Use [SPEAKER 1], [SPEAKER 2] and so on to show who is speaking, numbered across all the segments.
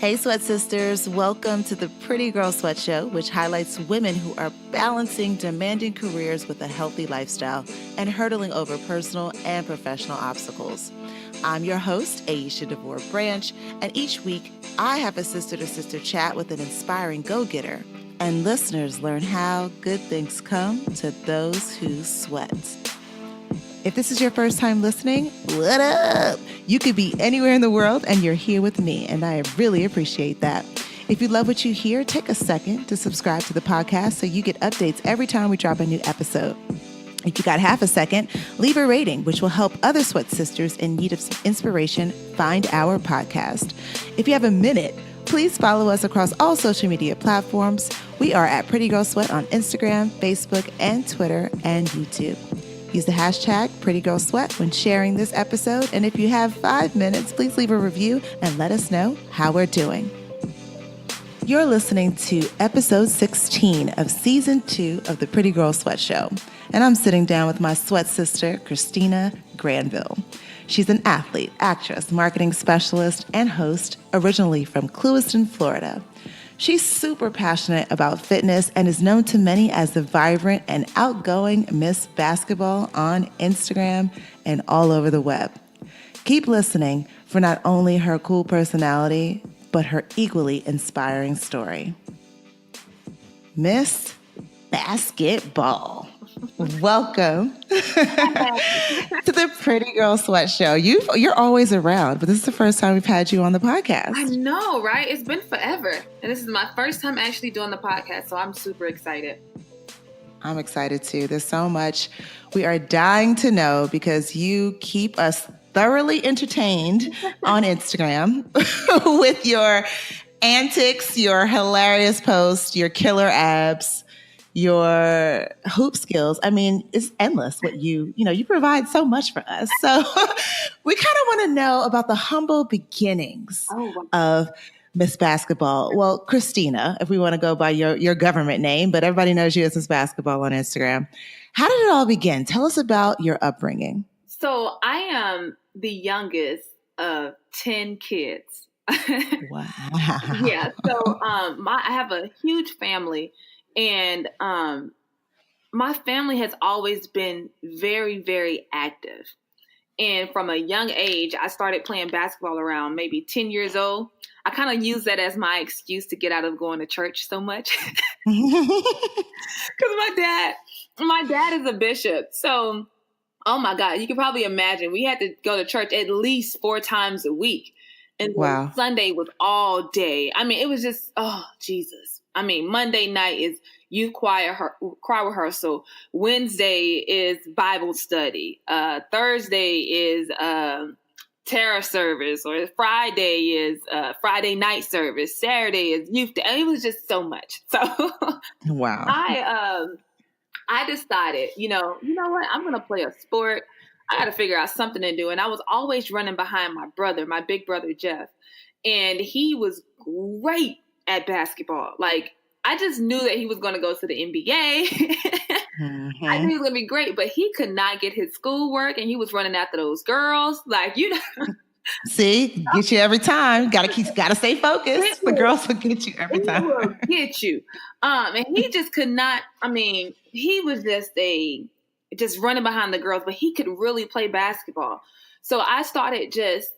[SPEAKER 1] Hey, Sweat Sisters. Welcome to the Pretty Girl Sweat Show, which highlights women who are balancing demanding careers with a healthy lifestyle and hurdling over personal and professional obstacles. I'm your host, Aeshia DeVore Branch, and each week I have a sister-to-sister chat with an inspiring go-getter, and listeners learn how good things come to those who sweat. If this is your first time listening, what up? You could be anywhere in the world and you're here with me, and I really appreciate that. If you love what you hear, take a second to subscribe to the podcast so you get updates every time we drop a new episode. If you got half a second, leave a rating, which will help other sweat sisters in need of some inspiration find our podcast. If you have a minute, please follow us across all social media platforms. We are at Pretty Girl Sweat on Instagram, Facebook, and Twitter, and YouTube. Use the hashtag PrettyGirlSweat when sharing this episode. And if you have 5 minutes, please leave a review and let us know how we're doing. You're listening to episode 16 of season 2 of the Pretty Girl Sweat Show. And I'm sitting down with my sweat sister, Christina Granville. She's an athlete, actress, marketing specialist, and host, originally from Clewiston, Florida. She's super passionate about fitness and is known to many as the vibrant and outgoing Miss Basketball on Instagram and all over the web. Keep listening for not only her cool personality, but her equally inspiring story. Miss Basketball. Welcome to the Pretty Girl Sweat Show. You're always around, but this is the first time we've had you on the podcast.
[SPEAKER 2] I know, right? It's been forever. And this is my first time actually doing the podcast, so I'm super excited.
[SPEAKER 1] I'm excited too. There's so much we are dying to know because you keep us thoroughly entertained on Instagram with your antics, your hilarious posts, your killer abs, your hoop skills. I mean, it's endless what you provide so much for us. So we kind of want to know about the humble beginnings of Miss Basketball. Well, Christina, if we want to go by your government name, but everybody knows you as Miss Basketball on Instagram. How did it all begin? Tell us about your upbringing.
[SPEAKER 2] So I am the youngest of 10 kids.
[SPEAKER 1] Wow.
[SPEAKER 2] Yeah. So I have a huge family. And my family has always been very, very active. And from a young age, I started playing basketball around maybe 10 years old. I kind of use that as my excuse to get out of going to church so much. Because my dad is a bishop. So, oh my God, you can probably imagine we had to go to church at least 4 times a week. And wow. Sunday was all day. I mean, it was just, oh, Jesus. I mean, Monday night is youth choir rehearsal. Wednesday is Bible study. Thursday is terror service. Or Friday is Friday night service. Saturday is youth day. It was just so much. So
[SPEAKER 1] wow.
[SPEAKER 2] I decided, you know what? I'm going to play a sport. I got to figure out something to do. And I was always running behind my brother, my big brother, Jeff. And he was great at basketball. Like, I just knew that he was going to go to the NBA. Mm-hmm. I knew he was going to be great, but he could not get his schoolwork and he was running after those girls. Like,
[SPEAKER 1] See, get you every time. Gotta stay focused. The girls will get you every time.
[SPEAKER 2] He will get you. And he just could not, I mean, he was just running behind the girls, but he could really play basketball. So I started just,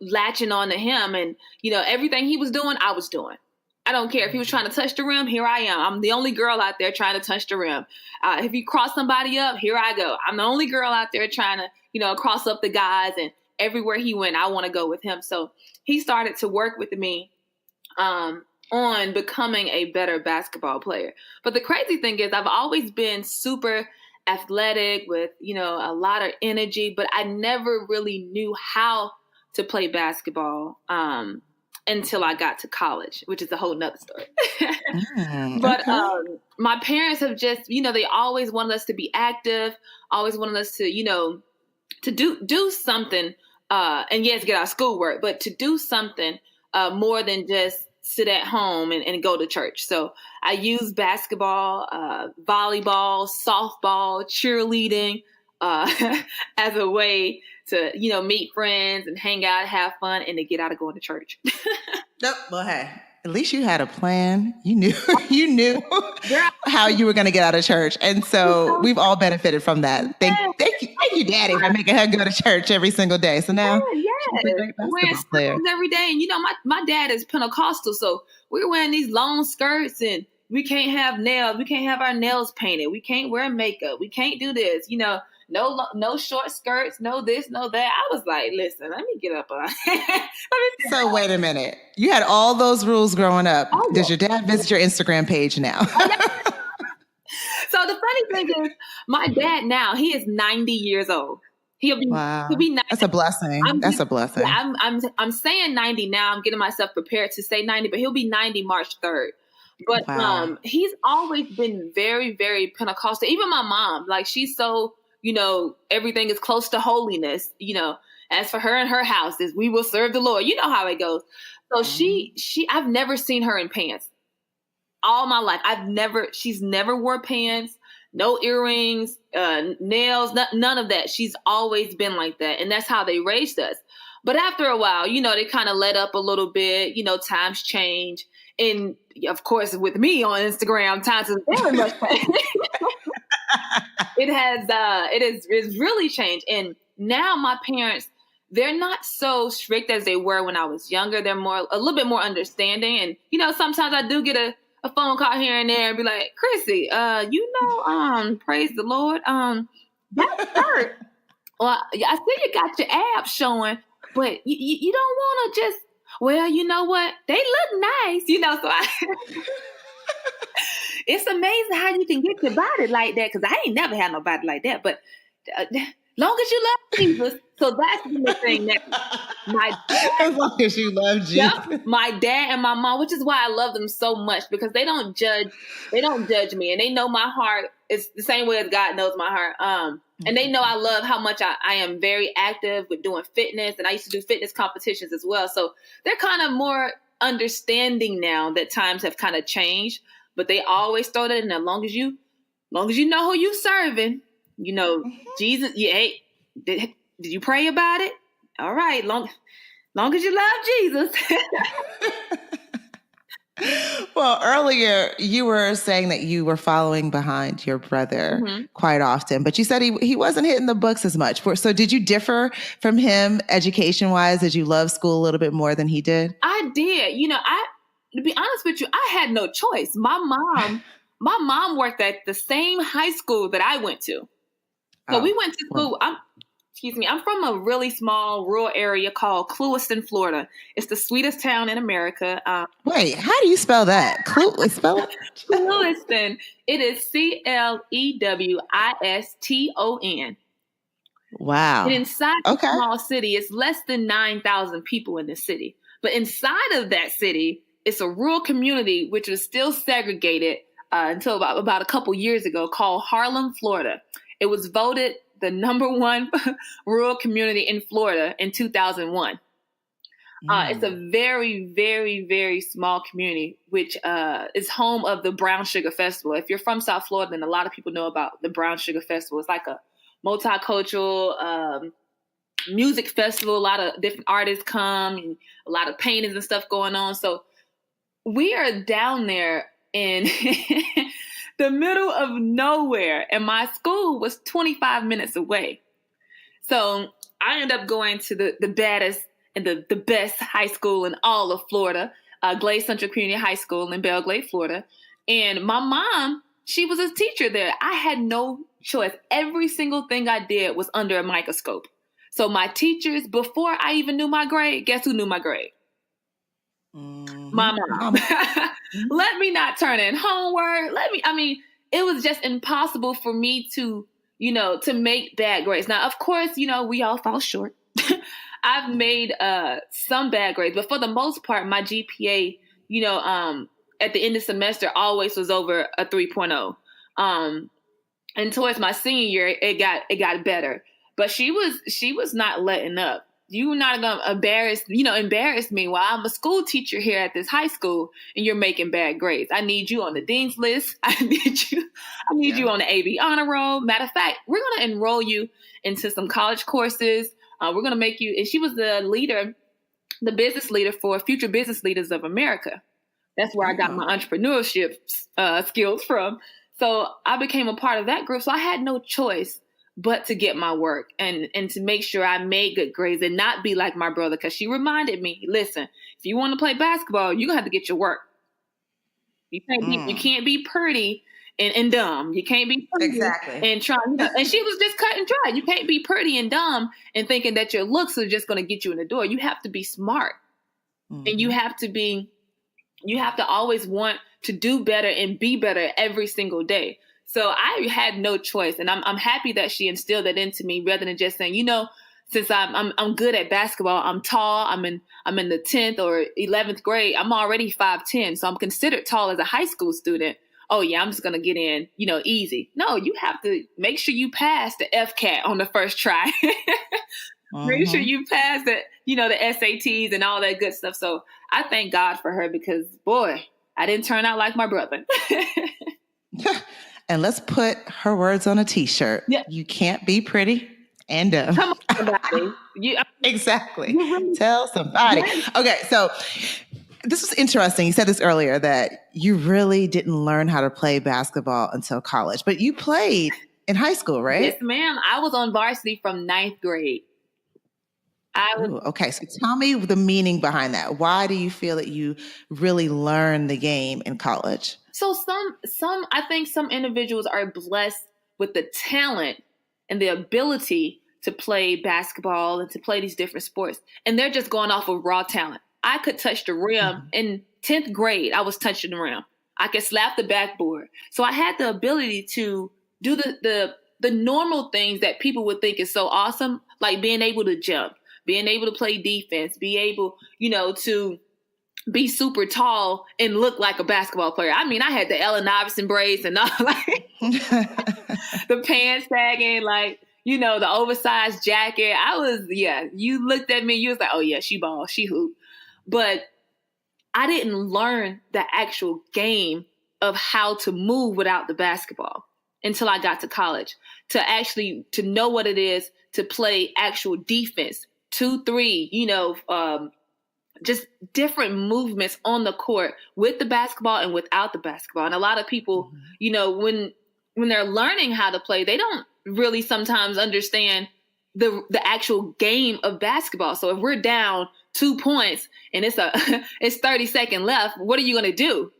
[SPEAKER 2] latching on to him and, everything he was doing, I was doing. I don't care if he was trying to touch the rim. Here I am. I'm the only girl out there trying to touch the rim. If you cross somebody up, here I go. I'm the only girl out there trying to, cross up the guys. And everywhere he went, I want to go with him. So he started to work with me on becoming a better basketball player. But the crazy thing is I've always been super athletic with, a lot of energy, but I never really knew how to play basketball until I got to college, which is a whole nother story. But my parents have just, they always wanted us to be active, always wanted us to, to do something, and yes, get our schoolwork, but to do something more than just sit at home and go to church. So I use basketball, volleyball, softball, cheerleading as a way to, meet friends and hang out, have fun, and to get out of going to church.
[SPEAKER 1] Nope. Well, hey, at least you had a plan. You knew how you were going to get out of church. And so we've all benefited from that. Thank you, Daddy, for making her go to church every single day. So now she's a great basketball player.
[SPEAKER 2] Every day. And my dad is Pentecostal, so we're wearing these long skirts and we can't have nails. We can't have our nails painted. We can't wear makeup. We can't do this. No short skirts, no this, no that. I was like, listen, let me get up on.
[SPEAKER 1] So wait a minute. You had all those rules growing up. Oh, does your dad visit your Instagram page now?
[SPEAKER 2] So the funny thing is, my dad now, he is 90 years old. He'll be 90.
[SPEAKER 1] That's a blessing. That's a blessing.
[SPEAKER 2] Yeah, I'm saying 90 now. I'm getting myself prepared to say 90, but he'll be 90 March 3rd. But he's always been very, very Pentecostal. Even my mom, like, she's so, everything is close to holiness. As for her and her houses, we will serve the Lord. You know how it goes. So I've never seen her in pants all my life. She's never wore pants, no earrings, nails, none of that. She's always been like that. And that's how they raised us. But after a while, they kind of let up a little bit, times change. And of course, with me on Instagram, times has very much changed. It's really changed. And now my parents, they're not so strict as they were when I was younger. They're a little bit more understanding. And, sometimes I do get a phone call here and there and be like, Chrissy, praise the Lord. That hurt. Well, I see you got your abs showing, but you don't want to just, well, you know what? They look nice, so it's amazing how you can get your body like that. Cause I ain't never had no body like that, but long as you love Jesus. So that's the thing that
[SPEAKER 1] as long as you love Jesus.
[SPEAKER 2] Yep, my dad and my mom, which is why I love them so much, because they don't judge me, and they know my heart is the same way as God knows my heart. And they know I love how much I am very active with doing fitness, and I used to do fitness competitions as well. So they're kind of more understanding now that times have kind of changed, but they always throw that in. As long as you know who you serving, Jesus. Hey, did you pray about it? All right, long as you love Jesus.
[SPEAKER 1] Well, earlier you were saying that you were following behind your brother quite often, but you said he wasn't hitting the books as much. So did you differ from him education-wise? Did you love school a little bit more than he did?
[SPEAKER 2] I did. To be honest with you, I had no choice. My mom worked at the same high school that I went to. So we went to school. I'm from a really small rural area called Clewiston, Florida. It's the sweetest town in America.
[SPEAKER 1] Wait, how do you spell that? Spell it?
[SPEAKER 2] Clewiston. It is Clewiston.
[SPEAKER 1] Wow.
[SPEAKER 2] And inside the small city, it's less than 9,000 people in the city. But inside of that city, it's a rural community, which was still segregated until about a couple years ago, called Harlem, Florida. It was voted the #1 rural community in Florida in 2001. It's a very, very, very small community, which is home of the Brown Sugar Festival. If you're from South Florida, then a lot of people know about the Brown Sugar Festival. It's like a multicultural music festival. A lot of different artists come, and a lot of paintings and stuff going on. So we are down there in the middle of nowhere, and my school was 25 minutes away. So I ended up going to the baddest and the best high school in all of Florida, Glade Central Community High School in Belle Glade, Florida. And my mom, she was a teacher there. I had no choice. Every single thing I did was under a microscope. So my teachers, before I even knew my grade, guess who knew my grade? My mom. Let me not turn in homework. It was just impossible for me to make bad grades. Now, of course, we all fall short. I've made some bad grades, but for the most part, my GPA, at the end of the semester always was over a 3.0. And towards my senior year, it got better. But she was not letting up. You're not gonna embarrass me while I'm a school teacher here at this high school and you're making bad grades. I need you on the dean's list. I need you on the AB honor roll. Matter of fact, we're gonna enroll you into some college courses. We're going to make you, and she was the leader, the business leader for Future Business Leaders of America. That's where I got my entrepreneurship skills from. So I became a part of that group. So I had no choice but to get my work and to make sure I made good grades and not be like my brother. Because she reminded me, listen, if you want to play basketball, you're going to have to get your work. You can't be pretty and dumb. You can't be pretty and trying. You know, and she was just cut and dry. You can't be pretty and dumb and thinking that your looks are just going to get you in the door. You have to be smart, and you have to always want to do better and be better every single day. So I had no choice, and I'm happy that she instilled that into me rather than just saying, since I'm good at basketball, I'm tall, I'm in the 10th or 11th grade, I'm already 5'10", so I'm considered tall as a high school student. Oh yeah, I'm just gonna get in, easy. No, you have to make sure you pass the FCAT on the first try. Make sure you pass the SATs and all that good stuff. So I thank God for her because, boy, I didn't turn out like my brother.
[SPEAKER 1] And let's put her words on a T-shirt. Yeah. You can't be pretty and dumb.
[SPEAKER 2] Come on, somebody.
[SPEAKER 1] Exactly. Tell somebody. Okay, so this was interesting. You said this earlier that you really didn't learn how to play basketball until college, but you played in high school, right?
[SPEAKER 2] Yes, ma'am. I was on varsity from 9th grade.
[SPEAKER 1] Okay, so tell me the meaning behind that. Why do you feel that you really learned the game in college?
[SPEAKER 2] So I think some individuals are blessed with the talent and the ability to play basketball and to play these different sports. And they're just going off of raw talent. I could touch the rim. In 10th grade, I was touching the rim. I could slap the backboard. So I had the ability to do the normal things that people would think is so awesome, like being able to jump, being able to play defense, be able, to be super tall and look like a basketball player. I mean, I had the Allen Iverson braids and all, like the pants sagging, like, the oversized jacket. You looked at me, you was like, oh yeah, she ball, she hoop. But I didn't learn the actual game of how to move without the basketball until I got to college, to know what it is to play actual defense, 2-3, just different movements on the court with the basketball and without the basketball. And a lot of people, when they're learning how to play, they don't really sometimes understand the actual game of basketball. So if we're down 2 points and it's 30 seconds left, what are you going to do?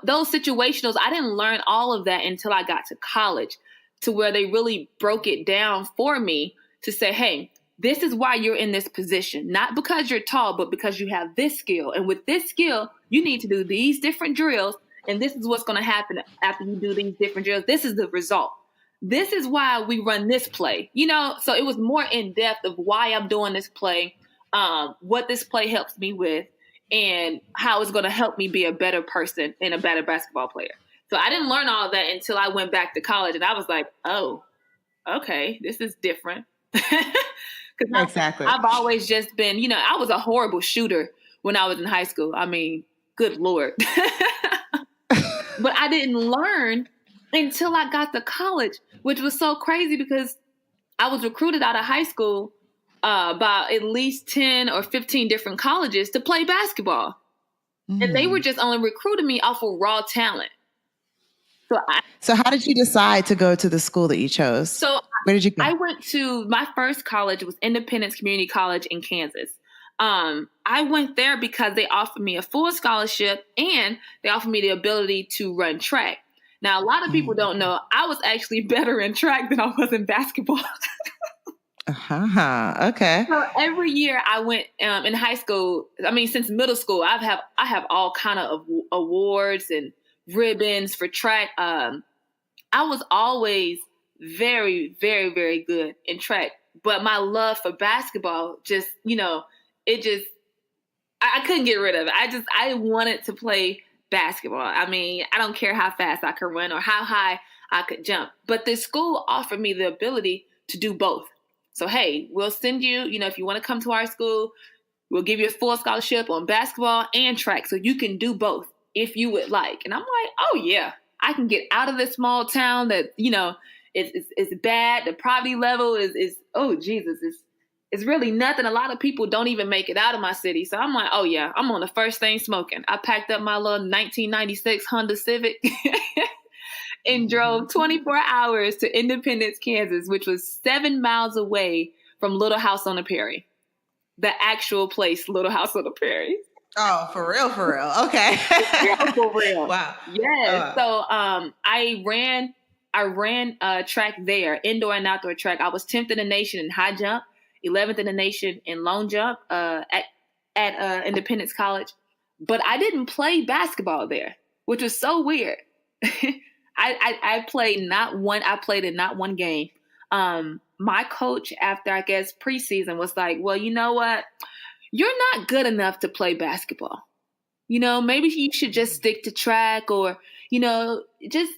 [SPEAKER 2] Those situationals, I didn't learn all of that until I got to college, to where they really broke it down for me to say, hey, this is why you're in this position, not because you're tall, but because you have this skill. And with this skill, you need to do these different drills. And this is what's going to happen after you do these different drills. This is the result. This is why we run this play. So it was more in depth of why I'm doing this play, what this play helps me with, and how it's going to help me be a better person and a better basketball player. So I didn't learn all of that until I went back to college. And I was like, oh, okay, this is different.
[SPEAKER 1] Exactly.
[SPEAKER 2] I've always just been, I was a horrible shooter when I was in high school. I mean, good Lord. But I didn't learn until I got to college, which was so crazy because I was recruited out of high school by at least 10 or 15 different colleges to play basketball. And they were just only recruiting me off of raw talent. So
[SPEAKER 1] how did you decide to go to the school that you chose?
[SPEAKER 2] So
[SPEAKER 1] where did you go?
[SPEAKER 2] I went to my first college was Independence Community College in Kansas. I went there because they offered me a full scholarship and they offered me the ability to run track. Now, a lot of people don't know I was actually better in track than I was in basketball.
[SPEAKER 1] Okay.
[SPEAKER 2] So every year I went in high school. I mean, since middle school, I have all kind of awards and ribbons for track. I was always very, very, very good in track, but my love for basketball just, I couldn't get rid of it. I wanted to play basketball. I mean, I don't care how fast I could run or how high I could jump, but this school offered me the ability to do both. So, hey, we'll send you, if you want to come to our school, we'll give you a full scholarship on basketball and track. So you can do both if you would like. And I'm like, oh yeah, I can get out of this small town that, it's bad. The poverty level is oh Jesus, It's really nothing. A lot of people don't even make it out of my city. So I'm like, oh yeah, I'm on the first thing smoking. I packed up my little 1996 Honda Civic and drove 24 hours to Independence, Kansas, which was 7 miles away from Little House on the Prairie. The actual place, Little House on the Prairie.
[SPEAKER 1] Oh, for real, for real. Okay.
[SPEAKER 2] For real.
[SPEAKER 1] Wow.
[SPEAKER 2] Yes. So I ran track there, indoor and outdoor track. I was 10th in the nation in high jump, 11th in the nation in long jump at Independence College. But I didn't play basketball there, which was so weird. I played in not one game. My coach, after I guess preseason, was like, well, you know what? You're not good enough to play basketball. Maybe you should just stick to track or, just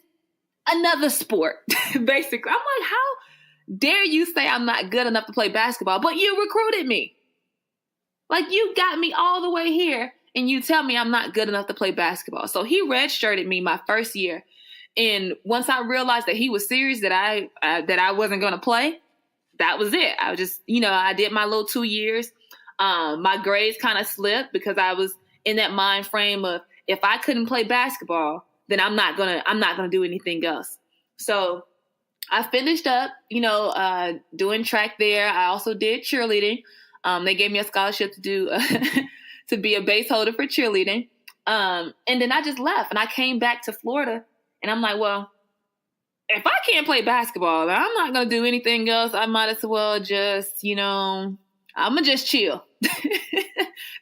[SPEAKER 2] another sport, basically. I'm like, how dare you say I'm not good enough to play basketball, but you recruited me. Like, you got me all the way here and you tell me I'm not good enough to play basketball. So he redshirted me my first year. And once I realized that he was serious, that I wasn't going to play, that was it. I was just, I did my little 2 years. My grades kind of slipped because I was in that mind frame of, if I couldn't play basketball, then I'm not gonna do anything else. So I finished up, doing track there. I also did cheerleading. They gave me a scholarship to do to be a base holder for cheerleading. And then I just left and I came back to Florida. And I'm like, well, if I can't play basketball, I'm not going to do anything else. I might as well just, I'm going to just chill.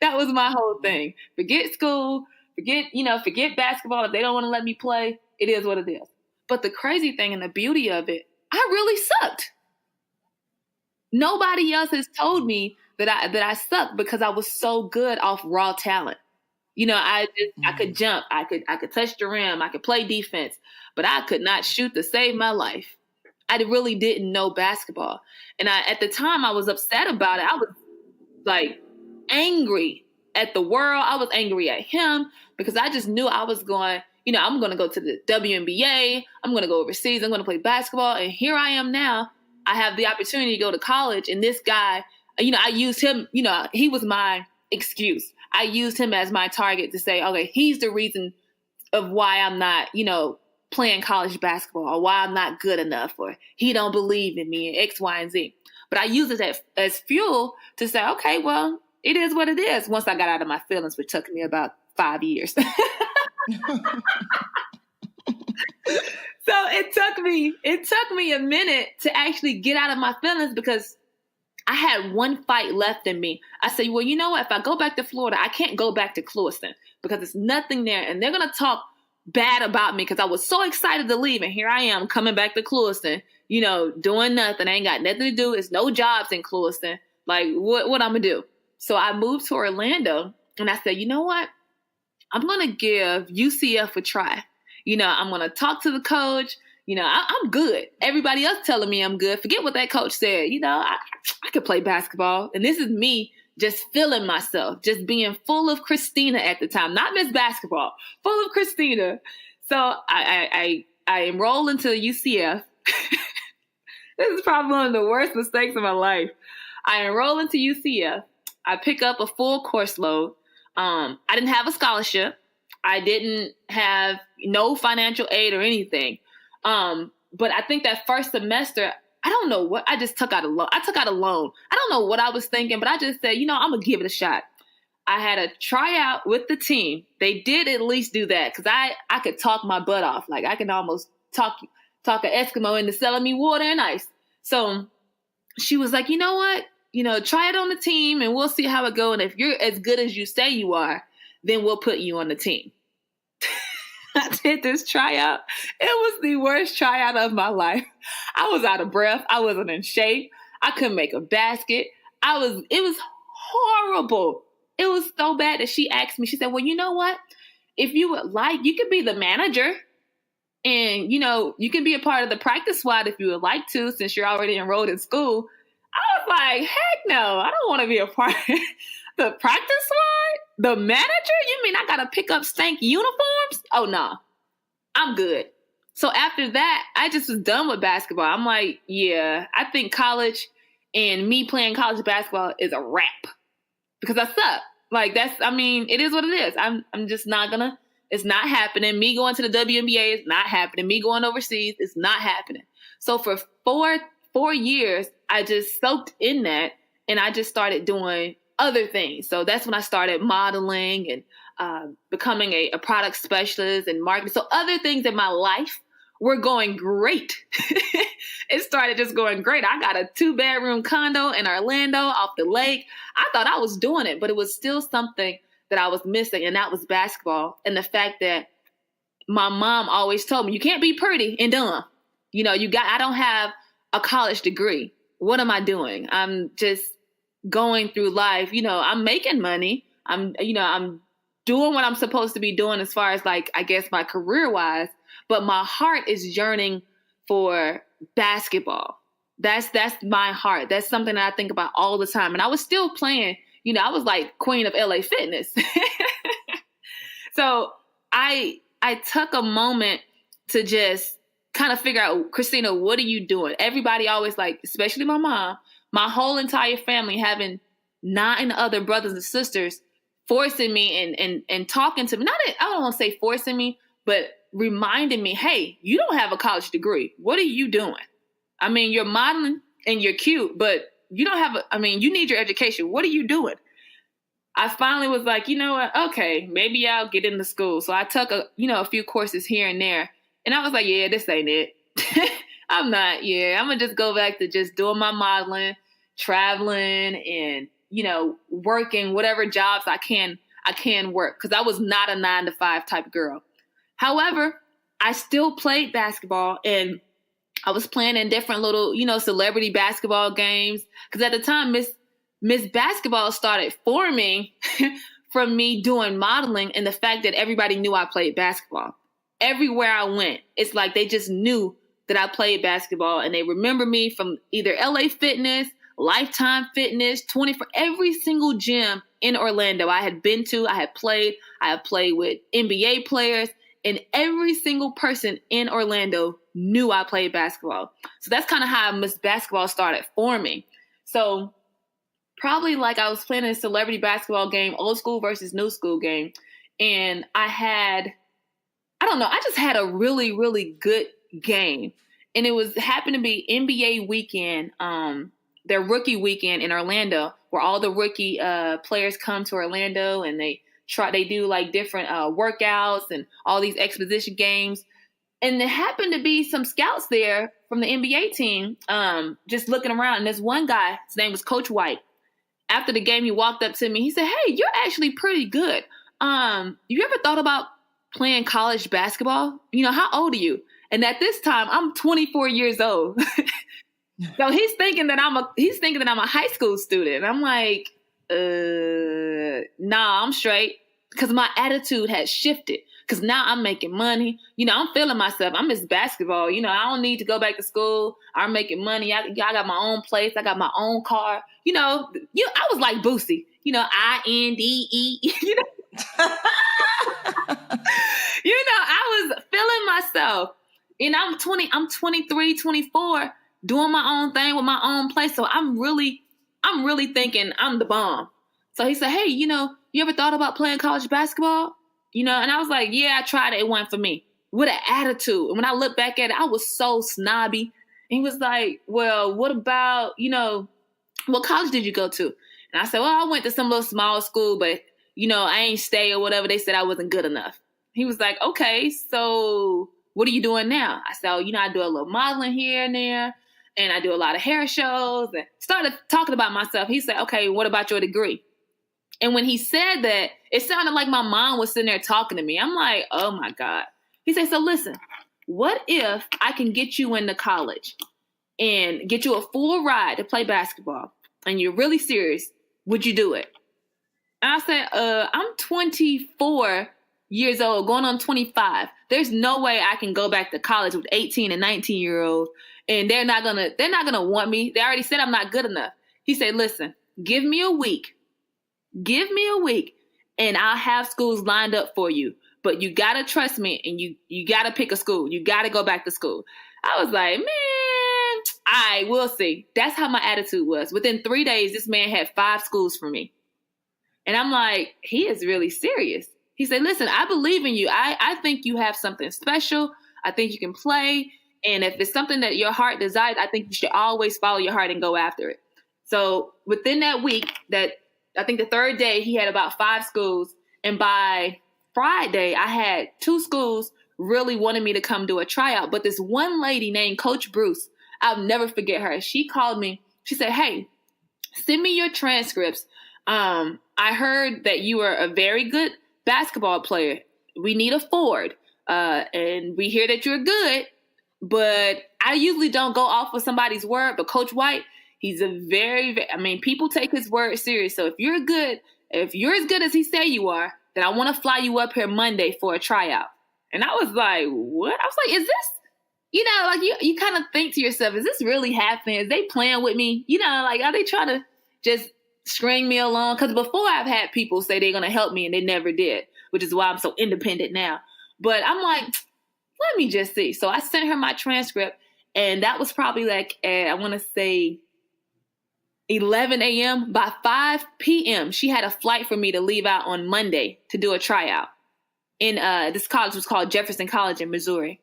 [SPEAKER 2] That was my whole thing. Forget school, forget basketball. If they don't want to let me play, it is what it is. But the crazy thing and the beauty of it, I really sucked. Nobody else has told me that I sucked because I was so good off raw talent. I could jump, I could touch the rim, I could play defense, but I could not shoot to save my life. I really didn't know basketball. And at the time I was upset about it. I was like angry at the world. I was angry at him because I just knew I was going, I'm going to go to the WNBA. I'm going to go overseas. I'm going to play basketball. And here I am now. I have the opportunity to go to college. And this guy, I used him, he was my excuse. I used him as my target to say, okay, he's the reason of why I'm not, playing college basketball or why I'm not good enough or he don't believe in me and X, Y, and Z. But I use it as fuel to say, okay, well, it is what it is. Once I got out of my feelings, which took me about 5 years. So it took me a minute to actually get out of my feelings because I had one fight left in me. I said, well, you know what? If I go back to Florida, I can't go back to Clewiston because there's nothing there. And they're going to talk bad about me because I was so excited to leave. And here I am coming back to Clewiston, doing nothing. I ain't got nothing to do. It's no jobs in Clewiston. Like, what I'm going to do? So I moved to Orlando and I said, you know what? I'm going to give UCF a try. I'm going to talk to the coach. I'm good. Everybody else telling me I'm good. Forget what that coach said. I could play basketball. And this is me just feeling myself, just being full of Christina at the time, not Miss Basketball, full of Christina. So I enroll into UCF. This is probably one of the worst mistakes of my life. I enroll into UCF. I pick up a full course load. I didn't have a scholarship. I didn't have no financial aid or anything. But I think that first semester, I don't know what, I just took out a loan. I don't know what I was thinking, but I just said, I'm going to give it a shot. I had a tryout with the team. They did at least do that because I could talk my butt off. Like I can almost talk an Eskimo into selling me water and ice. So she was like, you know what? Try it on the team and we'll see how it goes. And if you're as good as you say you are, then we'll put you on the team. I did this tryout. It was the worst tryout of my life. I was out of breath. I wasn't in shape. I couldn't make a basket. It was horrible. It was so bad that she asked me, she said, well, you know what? If you would like, you could be the manager and, you can be a part of the practice squad if you would like to, since you're already enrolled in school. I was like, heck no, I don't want to be a part of the practice squad? The manager? You mean I got to pick up stank uniforms? Oh, no, I'm good. So after that, I just was done with basketball. I'm like, yeah, I think college And me playing college basketball is a wrap because I suck. Like it is what it is. I'm just not gonna, it's not happening. Me going to the WNBA is not happening. Me going overseas is not happening. So for four years, I just soaked in that and I just started doing other things. So that's when I started modeling and becoming a product specialist and marketing. So other things in my life were going great. It started just going great. I got a 2-bedroom condo in Orlando off the lake. I thought I was doing it, but it was still something that I was missing, and that was basketball. And the fact that my mom always told me, you can't be pretty and dumb. I don't have a college degree. What am I doing? I'm just going through life. I'm making money. I'm doing what I'm supposed to be doing as far as like, I guess my career wise, but my heart is yearning for basketball. That's my heart. That's something that I think about all the time. And I was still playing, I was like queen of LA Fitness. So I took a moment to just kind of figure out, Christina, what are you doing? Everybody always like, especially my mom, my whole entire family, having 9 other brothers and sisters, forcing me and talking to me. I don't want to say forcing me, but reminding me, hey, you don't have a college degree. What are you doing? I mean, you're modeling and you're cute, but you don't have you need your education. What are you doing? I finally was like, you know what? Okay, maybe I'll get into school. So I took a few courses here and there. And I was like, yeah, this ain't it. I'm going to just go back to just doing my modeling, traveling, and, working whatever jobs I can work. Because I was not a 9-to-5 type of girl. However, I still played basketball, and I was playing in different little, celebrity basketball games. Because at the time, Miss Basketball started forming from me doing modeling and the fact that everybody knew I played basketball. Everywhere I went, it's like they just knew that I played basketball, and they remember me from either LA Fitness, Lifetime Fitness, 24, every single gym in Orlando I had been to, I had played with NBA players, and every single person in Orlando knew I played basketball. So that's kind of how Miss Basketball started forming. So probably like I was playing a celebrity basketball game, old school versus new school game. And I just had a really, really good game. And it happened to be NBA weekend, their rookie weekend in Orlando, where all the rookie players come to Orlando and they do like different workouts and all these exposition games. And there happened to be some scouts there from the NBA team just looking around. And this one guy, his name was Coach White. After the game, he walked up to me. He said, hey, you're actually pretty good. You ever thought about playing college basketball? How old are you? And at this time, I'm 24 years old. So he's thinking that I'm a high school student. I'm like, nah, I'm straight. Because my attitude had shifted. Because now I'm making money. I'm feeling myself. I'm Miss Basketball. I don't need to go back to school. I'm making money. I got my own place. I got my own car. I was like Boosie. INDE. I was feeling myself. And I'm 23, 24, doing my own thing with my own place. So I'm really thinking I'm the bomb. So he said, hey, you ever thought about playing college basketball? And I was like, yeah, I tried it. It wasn't for me. With an attitude. And when I look back at it, I was so snobby. And he was like, well, what about, what college did you go to? And I said, well, I went to some little small school, but, I ain't stay or whatever. They said I wasn't good enough. He was like, okay, so what are you doing now? I said, I do a little modeling here and there, and I do a lot of hair shows, and started talking about myself. He said, okay, what about your degree? And when he said that, it sounded like my mom was sitting there talking to me. I'm like, oh my God. He said, so listen, what if I can get you into college and get you a full ride to play basketball, and you're really serious? Would you do it? And I said, I'm 24 years old, going on 25. There's no way I can go back to college with 18 and 19-year-olds, and they're not gonna want me. They already said I'm not good enough. He said, listen, give me a week, and I'll have schools lined up for you. But you gotta trust me, and you gotta pick a school. You gotta go back to school. I was like, man, I will see. That's how my attitude was. Within 3 days, this man had 5 schools for me. And I'm like, he is really serious. He said, listen, I believe in you. I think you have something special. I think you can play. And if it's something that your heart desires, I think you should always follow your heart and go after it. So within that week, that I think the 3rd day, he had about 5 schools. And by Friday, I had 2 schools really wanted me to come do a tryout. But this one lady named Coach Bruce, I'll never forget her. She called me. She said, hey, send me your transcripts. I heard that you are a very good basketball player. We need a forward. And we hear that you're good, but I usually don't go off of somebody's word. But Coach White, he's a people take his word serious. So if you're as good as he say you are, then I want to fly you up here Monday for a tryout. And I was like, what? I was like, is this, like you kind of think to yourself, is this really happening? Is they playing with me? Like, are they trying to just string me along? Because before I've had people say they're going to help me and they never did, which is why I'm so independent now. But I'm like, let me just see. So I sent her my transcript, and that was probably like, I want to say 11 a.m. By 5 p.m., she had a flight for me to leave out on Monday to do a tryout. In this college was called Jefferson College in Missouri.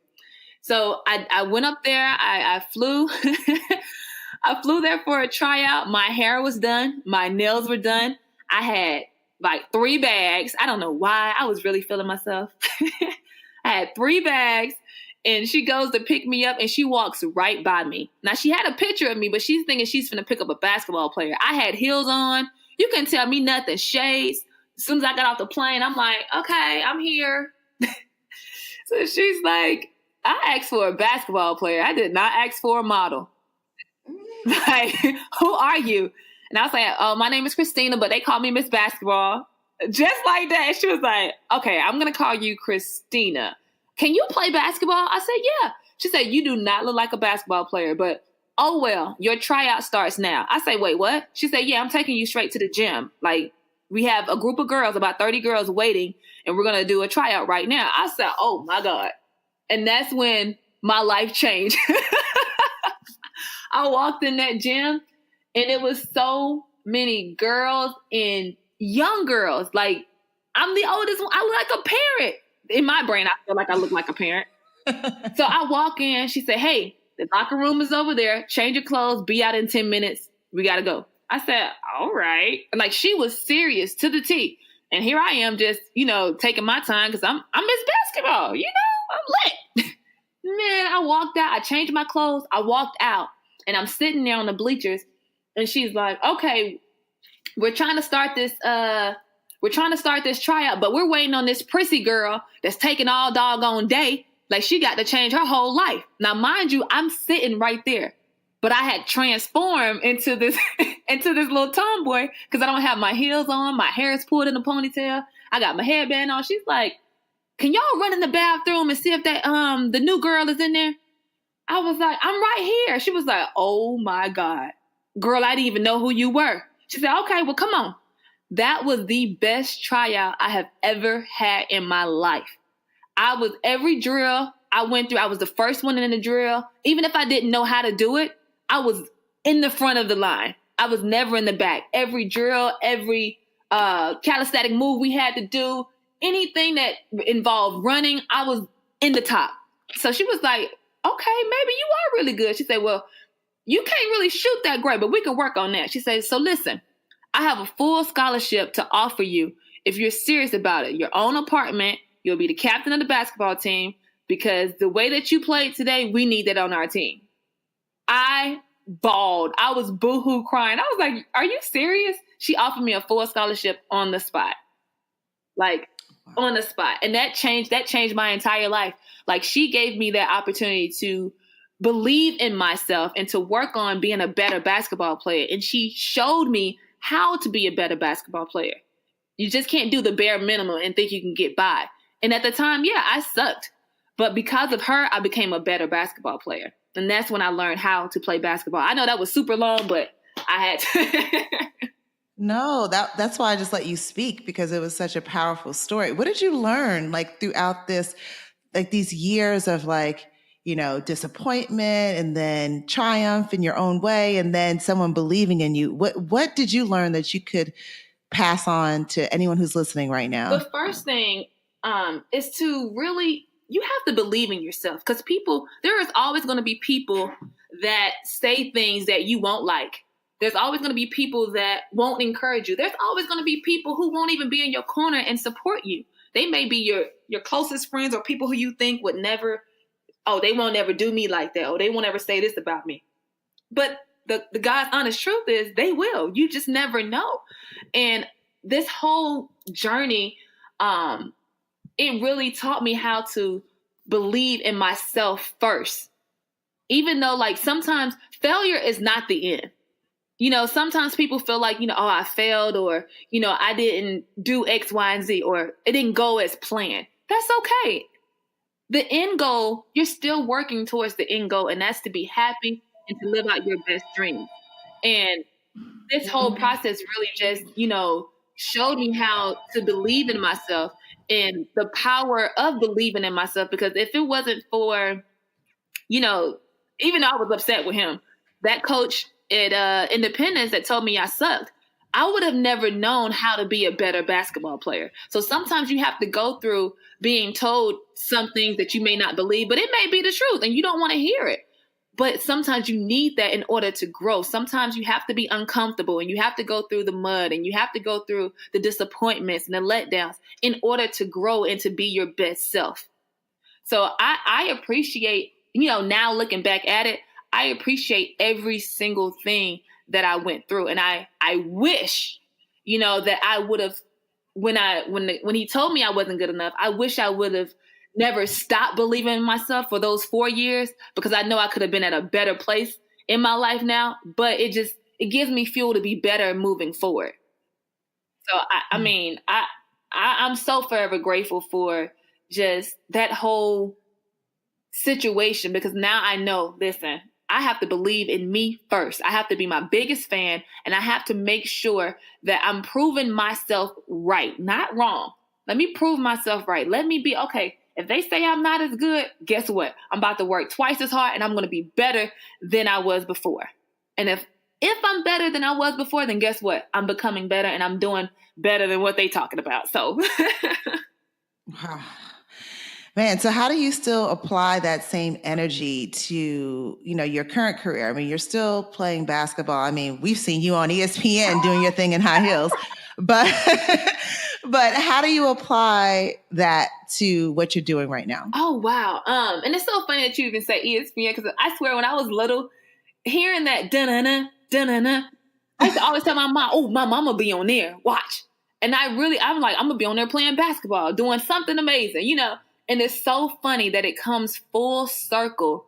[SPEAKER 2] So I went up there. I flew. I flew there for a tryout. My hair was done. My nails were done. I had like 3 bags. I don't know why. I was really feeling myself. I had 3 bags, and she goes to pick me up, and she walks right by me. Now, she had a picture of me, but she's thinking she's going to pick up a basketball player. I had heels on. You couldn't tell me nothing. Shades. As soon as I got off the plane, I'm like, okay, I'm here. So she's like, I asked for a basketball player. I did not ask for a model. Like, who are you? And I was like, oh, my name is Christina, but they call me Miss Basketball. Just like that. She was like, okay, I'm going to call you Christina. Can you play basketball? I said, yeah. She said, you do not look like a basketball player, but oh, well, your tryout starts now. I say, wait, what? She said, yeah, I'm taking you straight to the gym. Like, we have a group of girls, about 30 girls waiting, and we're going to do a tryout right now. I said, oh, my God. And that's when my life changed. I walked in that gym, and it was so many girls and young girls. Like, I'm the oldest one. I look like a parent. In my brain, I feel like I look like a parent. So I walk in. She said, hey, the locker room is over there. Change your clothes. Be out in 10 minutes. We got to go. I said, all right. And like, she was serious to the T. And here I am just, taking my time because I'm Miss Basketball. I'm lit. Man, I walked out. I changed my clothes. I walked out. And I'm sitting there on the bleachers. And she's like, okay, we're trying to start this tryout, but we're waiting on this prissy girl that's taking all doggone day. Like, she got to change her whole life. Now, mind you, I'm sitting right there, but I had transformed into this little tomboy because I don't have my heels on. My hair is pulled in a ponytail. I got my headband on. She's like, can y'all run in the bathroom and see if that the new girl is in there? I was like, I'm right here. She was like, oh my God, girl, I didn't even know who you were. She said, okay, well, come on. That was the best tryout I have ever had in my life. Every drill I went through, I was the first one in the drill. Even if I didn't know how to do it, I was in the front of the line. I was never in the back. Every drill, every calisthenic move we had to do, anything that involved running, I was in the top. So she was like, okay, maybe you are really good. She said, well, you can't really shoot that great, but we can work on that. She said, so listen, I have a full scholarship to offer you if you're serious about it. Your own apartment, you'll be the captain of the basketball team because the way that you played today, we need that on our team. I bawled. I was boohoo crying. I was like, are you serious? She offered me a full scholarship on the spot. Like, on the spot. And that changed my entire life. Like, she gave me that opportunity to believe in myself and to work on being a better basketball player. And she showed me how to be a better basketball player. You just can't do the bare minimum and think you can get by. And at the time, yeah, I sucked. But because of her, I became a better basketball player. And that's when I learned how to play basketball. I know that was super long, but I had to.
[SPEAKER 1] No, that's why I just let you speak, because it was such a powerful story. What did you learn, like, throughout this, like, these years of, like, disappointment and then triumph in your own way, and then someone believing in you. What did you learn that you could pass on to anyone who's listening right now?
[SPEAKER 2] The first thing is to really, you have to believe in yourself, because there is always going to be people that say things that you won't like. There's always going to be people that won't encourage you. There's always going to be people who won't even be in your corner and support you. They may be your closest friends, or people who you think would never, they won't ever do me like that, or they won't ever say this about me. But the God's honest truth is they will. You just never know. And this whole journey, it really taught me how to believe in myself first. Even though, like, sometimes failure is not the end. Sometimes people feel like, I failed, or, I didn't do X, Y, and Z, or it didn't go as planned. That's okay. The end goal, you're still working towards the end goal, and that's to be happy and to live out your best dreams. And this whole process really just, showed me how to believe in myself and the power of believing in myself. Because if it wasn't for, even though I was upset with him, that coach at Independence that told me I sucked, I would have never known how to be a better basketball player. So sometimes you have to go through being told some things that you may not believe, but it may be the truth and you don't want to hear it. But sometimes you need that in order to grow. Sometimes you have to be uncomfortable, and you have to go through the mud, and you have to go through the disappointments and the letdowns in order to grow and to be your best self. So I appreciate, now looking back at it, I appreciate every single thing that I went through. And I wish, that I would have, when he told me I wasn't good enough, I wish I would have never stopped believing in myself for those 4 years, because I know I could have been at a better place in my life now. But it gives me fuel to be better moving forward. So I'm so forever grateful for just that whole situation, because now I know, listen, I have to believe in me first. I have to be my biggest fan, and I have to make sure that I'm proving myself right, not wrong. Let me prove myself right. Let me be okay. If they say I'm not as good, guess what? I'm about to work twice as hard, and I'm going to be better than I was before. And if I'm better than I was before, then guess what? I'm becoming better, and I'm doing better than what they talking about. So,
[SPEAKER 1] man, so how do you still apply that same energy to, your current career? I mean, you're still playing basketball. I mean, we've seen you on ESPN doing your thing in high heels, but how do you apply that to what you're doing right now?
[SPEAKER 2] Oh, wow. And it's so funny that you even say ESPN, because I swear when I was little, hearing that da-na-na, da-na-na, I used to always tell my mom, my mama be on there, watch. And I'm like, I'm going to be on there playing basketball, doing something amazing, And it's so funny that it comes full circle.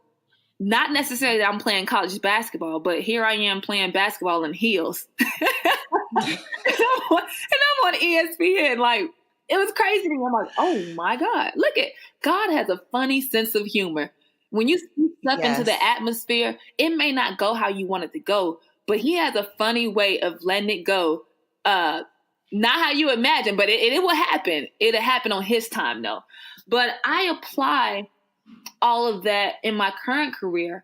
[SPEAKER 2] Not necessarily that I'm playing college basketball, but here I am playing basketball in heels. and I'm on ESPN. Like, it was crazy to me. I'm like, oh my God, look at God has a funny sense of humor. When you step into the atmosphere, it may not go how you want it to go, but he has a funny way of letting it go. Not how you imagine, but it will happen. It'll happen on his time, though. But I apply all of that in my current career,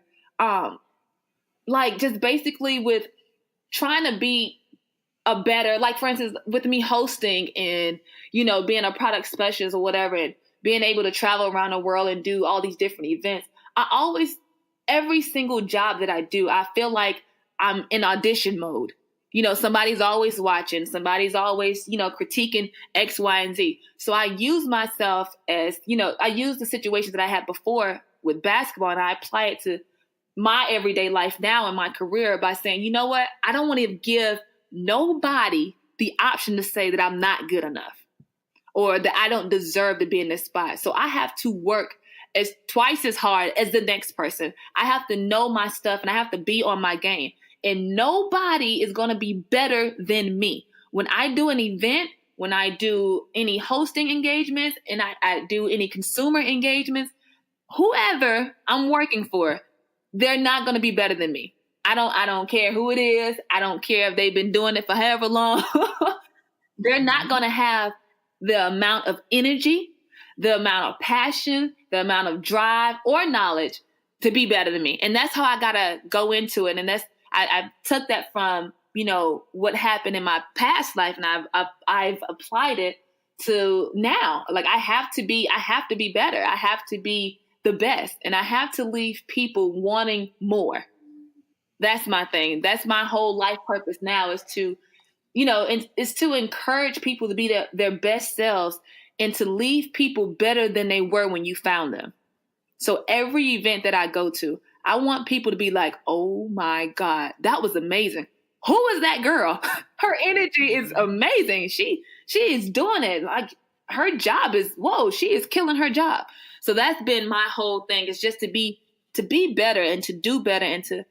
[SPEAKER 2] like just basically with trying to be a better, like for instance, with me hosting and, being a product specialist or whatever, and being able to travel around the world and do all these different events. Every single job that I do, I feel like I'm in audition mode. Somebody's always watching, somebody's always, critiquing X, Y, and Z. So I use myself as, I use the situations that I had before with basketball, and I apply it to my everyday life now in my career by saying, you know what? I don't want to give nobody the option to say that I'm not good enough or that I don't deserve to be in this spot. So I have to work twice as hard as the next person. I have to know my stuff, and I have to be on my game. And nobody is going to be better than me. When I do an event, when I do any hosting engagements, and I do any consumer engagements, whoever I'm working for, they're not going to be better than me. I don't care who it is. I don't care if they've been doing it for however long. They're not going to have the amount of energy, the amount of passion, the amount of drive or knowledge to be better than me. And that's how I gotta go into it. And I took that from, what happened in my past life, and I've applied it to now. Like I have to be better. I have to be the best, and I have to leave people wanting more. That's my thing. That's my whole life purpose now, is to, is to encourage people to be their best selves and to leave people better than they were when you found them. So every event that I go to, I want people to be like, oh my God, that was amazing. Who is that girl? Her energy is amazing. She is doing it. Like her job is, whoa, she is killing her job. So that's been my whole thing, is just to be better and to do better and to,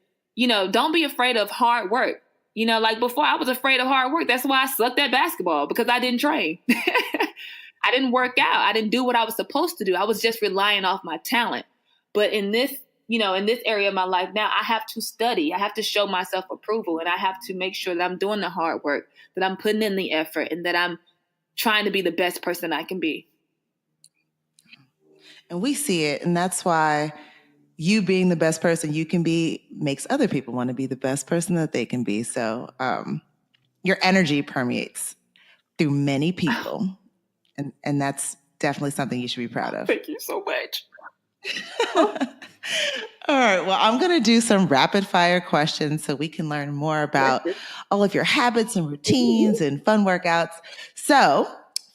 [SPEAKER 2] don't be afraid of hard work. Like before I was afraid of hard work. That's why I sucked at basketball, because I didn't train. I didn't work out. I didn't do what I was supposed to do. I was just relying off my talent. But in this, in this area of my life now, I have to study. I have to show myself approval, and I have to make sure that I'm doing the hard work, that I'm putting in the effort, and that I'm trying to be the best person I can be.
[SPEAKER 1] And we see it. And that's why you being the best person you can be makes other people want to be the best person that they can be. So your energy permeates through many people. And that's definitely something you should be proud of.
[SPEAKER 2] Thank you so much.
[SPEAKER 1] All right. Well, I'm going to do some rapid fire questions so we can learn more about all of your habits and routines and fun workouts. So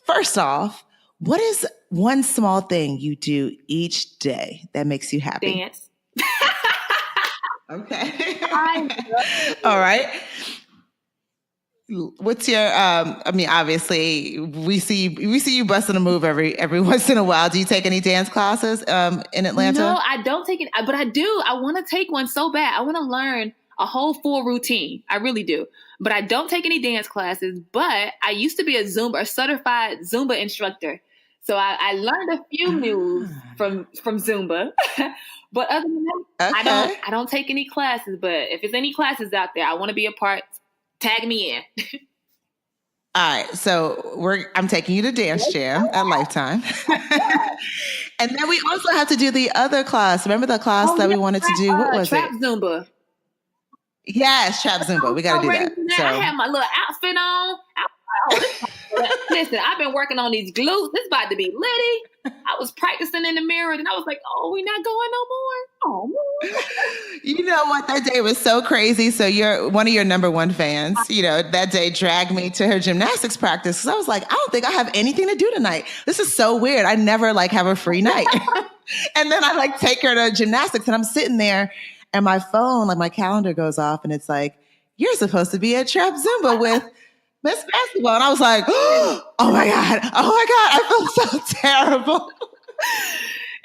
[SPEAKER 1] first off, what is one small thing you do each day that makes you happy?
[SPEAKER 2] Dance.
[SPEAKER 1] Okay. All right. What's your, obviously we see you busting a move every once in a while. Do you take any dance classes in Atlanta?
[SPEAKER 2] No, I don't take it, but I do. I want to take one so bad. I want to learn a whole full routine. I really do. But I don't take any dance classes, but I used to be a certified Zumba instructor. So I learned a few moves from Zumba. But other than that,
[SPEAKER 1] okay.
[SPEAKER 2] I don't take any classes, but if there's any classes out there, I want to be a part. Tag me in.
[SPEAKER 1] All right. So I'm taking you to Dance Jam at Lifetime. And then we also have to do the other class. Remember the class that we wanted to do? What was
[SPEAKER 2] Trap
[SPEAKER 1] it?
[SPEAKER 2] Zumba.
[SPEAKER 1] Yes, Trap Zumba. We got to do that.
[SPEAKER 2] So I had my little outfit on. Listen, I've been working on these glutes. This about to be litty. I was practicing in the mirror, and I was like, "Oh, we not going no more." Oh,
[SPEAKER 1] you know what? That day was so crazy. So you're one of your number one fans. That day dragged me to her gymnastics practice. So I was like, I don't think I have anything to do tonight. This is so weird. I never have a free night. And then I take her to gymnastics, and I'm sitting there, and my phone, my calendar goes off, and it's like, you're supposed to be at Trap Zumba with Miss Basketball. And I was like, oh my God, I feel so terrible.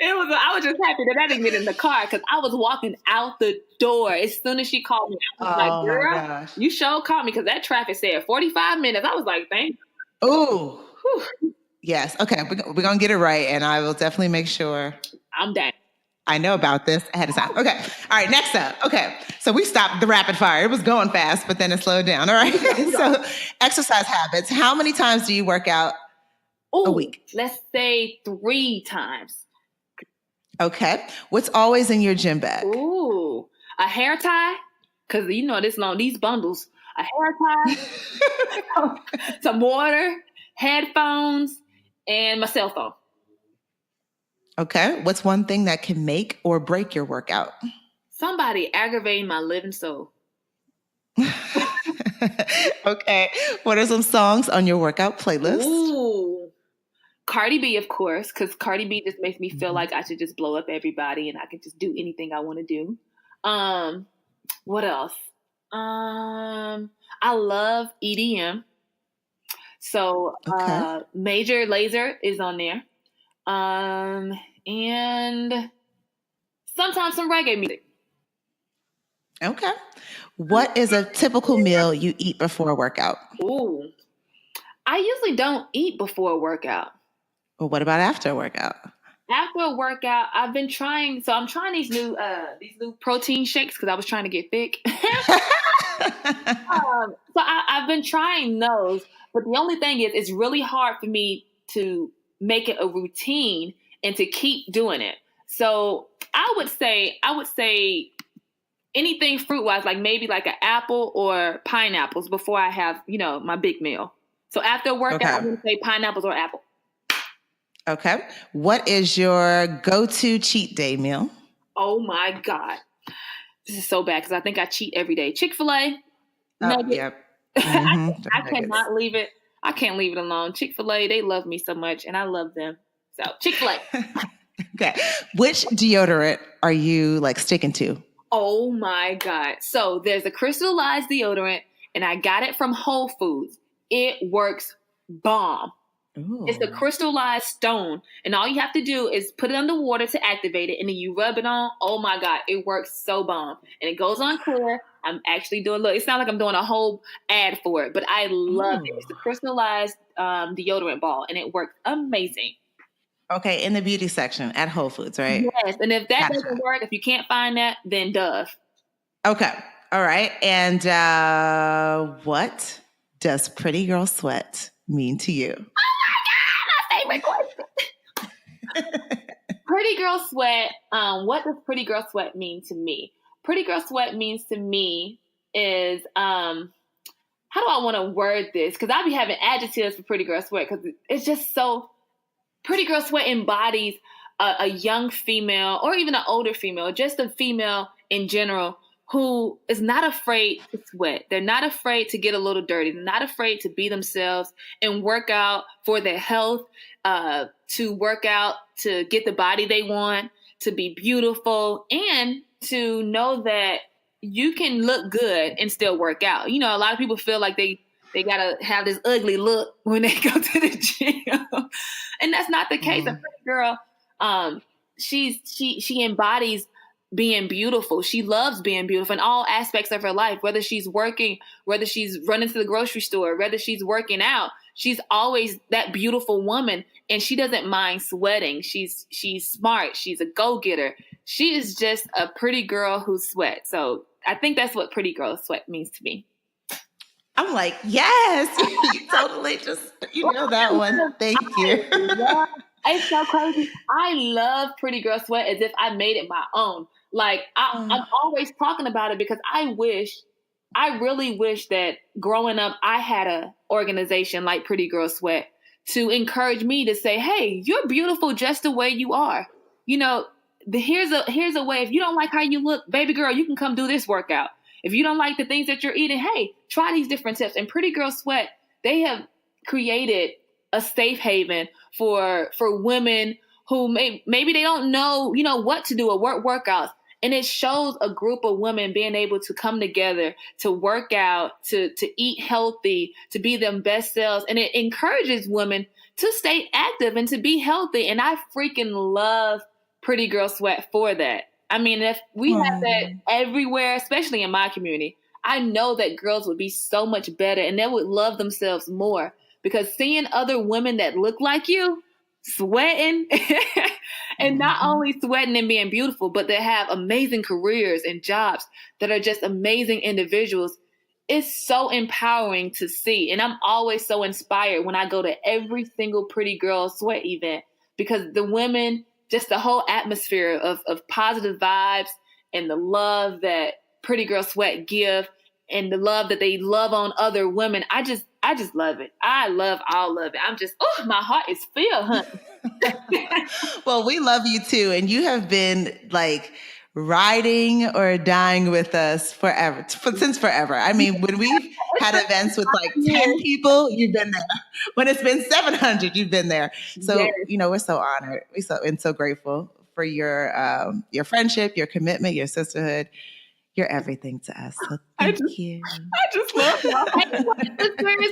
[SPEAKER 2] I was just happy that I didn't get in the car, because I was walking out the door as soon as she called me. I was like, girl, you sure called me, because that traffic said 45 minutes. I was like, thank you.
[SPEAKER 1] Ooh. Yes. Okay. We're going to get it right. And I will definitely make sure.
[SPEAKER 2] I'm done.
[SPEAKER 1] I know about this ahead of time. Okay. All right. Next up. Okay. So we stopped the rapid fire. It was going fast, but then it slowed down. All right. So exercise habits. How many times do you work out a week?
[SPEAKER 2] Let's say 3 times.
[SPEAKER 1] Okay. What's always in your gym bag?
[SPEAKER 2] Ooh, a hair tie. Because this long, these bundles. A hair tie, some water, headphones, and my cell phone.
[SPEAKER 1] Okay. What's one thing that can make or break your workout?
[SPEAKER 2] Somebody aggravating my living soul.
[SPEAKER 1] Okay. What are some songs on your workout playlist?
[SPEAKER 2] Ooh, Cardi B, of course, because Cardi B just makes me feel like I should just blow up everybody and I can just do anything I want to do. What else? I love EDM. So Major Lazer is on there. And sometimes some reggae music.
[SPEAKER 1] Okay. What is a typical meal you eat before a workout?
[SPEAKER 2] Ooh, I usually don't eat before a workout.
[SPEAKER 1] Well, what about after a workout?
[SPEAKER 2] After a workout, I'm trying these new protein shakes, because I was trying to get thick. So I've been trying those, but the only thing is, it's really hard for me to make it a routine and to keep doing it. So I would say anything fruit wise, like maybe like an apple or pineapples before I have, my big meal. So after a workout, I'm going to say pineapples or apple.
[SPEAKER 1] Okay. What is your go-to cheat day meal?
[SPEAKER 2] Oh my God. This is so bad because I think I cheat every day. Chick-fil-A.
[SPEAKER 1] Yep. Mm-hmm.
[SPEAKER 2] I cannot leave it. I can't leave it alone. Chick-fil-A, they love me so much and I love them. So Chick-fil-A.
[SPEAKER 1] Okay. Which deodorant are you like sticking to?
[SPEAKER 2] Oh my God. So there's a crystallized deodorant and I got it from Whole Foods. It works bomb. Ooh. It's a crystallized stone. And all you have to do is put it under water to activate it. And then you rub it on. Oh my God. It works so bomb. And it goes on clear. I'm actually doing, look, it sounds like I'm doing a whole ad for it, but I love it. It's a crystallized deodorant ball and it works amazing.
[SPEAKER 1] Okay, in the beauty section at Whole Foods, right?
[SPEAKER 2] Yes, and if that doesn't work, if you can't find that, then Dove.
[SPEAKER 1] Okay, all right. And what does Pretty Girl Sweat mean to you?
[SPEAKER 2] Oh my God, my favorite question. Pretty Girl Sweat, what does Pretty Girl Sweat mean to me? Pretty Girl Sweat means to me is, how do I want to word this? Because I'll be having adjectives for Pretty Girl Sweat because it's just so... Pretty Girl Sweat embodies a young female or even an older female, just a female in general who is not afraid to sweat. They're not afraid to get a little dirty. They're not afraid to be themselves and work out for their health, to work out to get the body they want, to be beautiful, and to know that you can look good and still work out. A lot of people feel like they got to have this ugly look when they go to the gym. And that's not the case. A pretty girl, she embodies being beautiful. She loves being beautiful in all aspects of her life, whether she's working, whether she's running to the grocery store, whether she's working out. She's always that beautiful woman, and she doesn't mind sweating. She's smart. She's a go-getter. She is just a pretty girl who sweats. So I think that's what Pretty Girl Sweat means to me.
[SPEAKER 1] I'm like, yes, you totally just, that one. Thank you.
[SPEAKER 2] It's so crazy. I love Pretty Girl Sweat as if I made it my own. Like, I'm always talking about it because I really wish that growing up, I had an organization like Pretty Girl Sweat to encourage me to say, hey, you're beautiful just the way you are. Here's a way. If you don't like how you look, baby girl, you can come do this workout. If you don't like the things that you're eating, hey, try these different tips. And Pretty Girl Sweat, they have created a safe haven for women who maybe they don't know, what to do or workouts. And it shows a group of women being able to come together to work out, to eat healthy, to be their best selves. And it encourages women to stay active and to be healthy. And I freaking love Pretty Girl Sweat for that. I mean, if we had that everywhere, especially in my community, I know that girls would be so much better and they would love themselves more because seeing other women that look like you sweating and not only sweating and being beautiful, but they have amazing careers and jobs that are just amazing individuals. It's so empowering to see. And I'm always so inspired when I go to every single Pretty Girl Sweat event because the women, just the whole atmosphere of positive vibes and the love that Pretty Girl Sweat give and the love that they love on other women. I just love it. I love all of it. I'm just, my heart is filled, honey.
[SPEAKER 1] Well, we love you too. And you have been like riding or dying with us forever, since forever. I mean, when we've had events with like 10 people, you've been there. When it's been 700, you've been there. So,
[SPEAKER 2] yes.
[SPEAKER 1] We're so honored. We're so grateful for your friendship, your commitment, your sisterhood. You're everything to us. So thank you.
[SPEAKER 2] I just love y'all.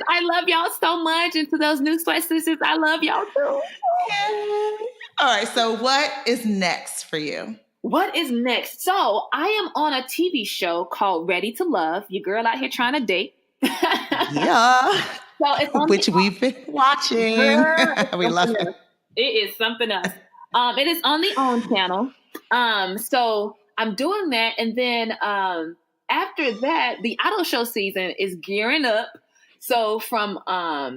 [SPEAKER 2] I love y'all so much. And to those new Sweat Sisters, I love y'all too.
[SPEAKER 1] Yeah. All right. So what is next for you?
[SPEAKER 2] What is next? So I am on a TV show called Ready to Love. Your girl out here trying to date.
[SPEAKER 1] Yeah.
[SPEAKER 2] So it's
[SPEAKER 1] which we've been watching. We love it.
[SPEAKER 2] It is something else. It is on the OWN channel. So I'm doing that. And then after that, the auto show season is gearing up. So from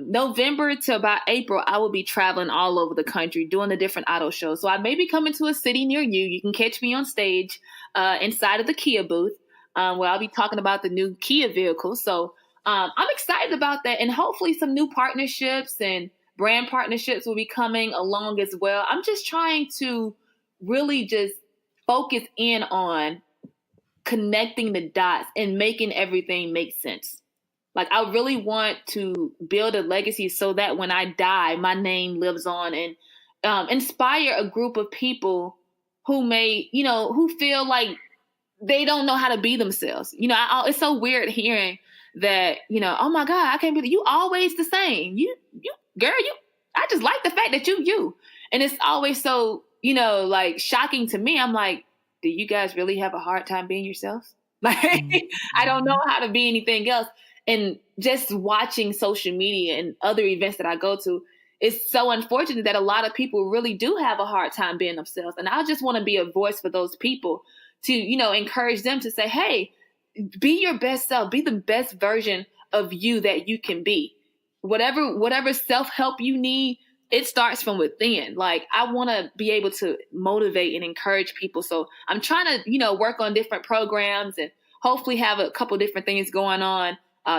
[SPEAKER 2] November to about April, I will be traveling all over the country doing the different auto shows. So I may be coming to a city near you. You can catch me on stage inside of the Kia booth where I'll be talking about the new Kia vehicle. So I'm excited about that. And hopefully some new partnerships and brand partnerships will be coming along as well. I'm just trying to really just focus in on connecting the dots and making everything make sense. Like, I really want to build a legacy so that when I die, my name lives on and inspire a group of people who may, who feel like they don't know how to be themselves. It's so weird hearing that, oh my God, I can't believe you always the same. Girl, I just like the fact that you. And it's always so, like shocking to me. I'm like, do you guys really have a hard time being yourselves? Like, I don't know how to be anything else. And just watching social media and other events that I go to, it's so unfortunate that a lot of people really do have a hard time being themselves. And I just want to be a voice for those people to, encourage them to say, hey, be your best self, be the best version of you that you can be. Whatever self-help you need, it starts from within. Like, I want to be able to motivate and encourage people. So I'm trying to, work on different programs and hopefully have a couple different things going on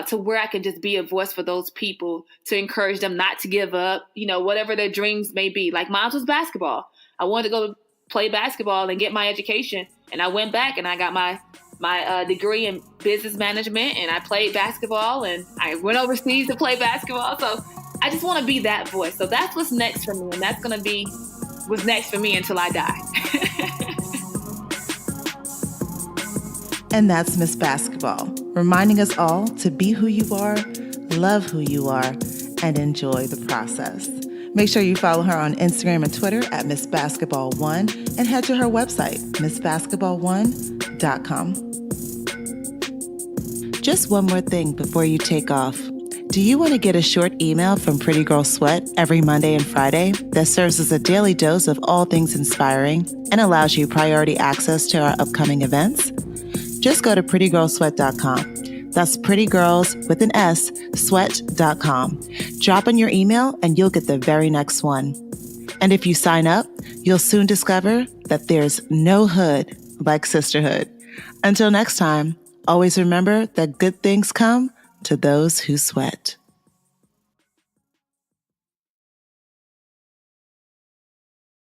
[SPEAKER 2] to where I can just be a voice for those people to encourage them not to give up, whatever their dreams may be. Like mine was basketball. I wanted to go play basketball and get my education. And I went back and I got my degree in business management and I played basketball and I went overseas to play basketball. So I just want to be that voice. So that's what's next for me. And that's going to be what's next for me until I die.
[SPEAKER 1] And that's Miss Basketball, reminding us all to be who you are, love who you are, and enjoy the process. Make sure you follow her on Instagram and Twitter at Miss Basketball 1 and head to her website, missbasketball1.com. Just one more thing before you take off. Do you want to get a short email from Pretty Girl Sweat every Monday and Friday that serves as a daily dose of all things inspiring and allows you priority access to our upcoming events? Just go to prettygirlsweat.com. That's prettygirls with an S, sweat.com. Drop in your email and you'll get the very next one. And if you sign up, you'll soon discover that there's no hood like sisterhood. Until next time, always remember that good things come to those who sweat.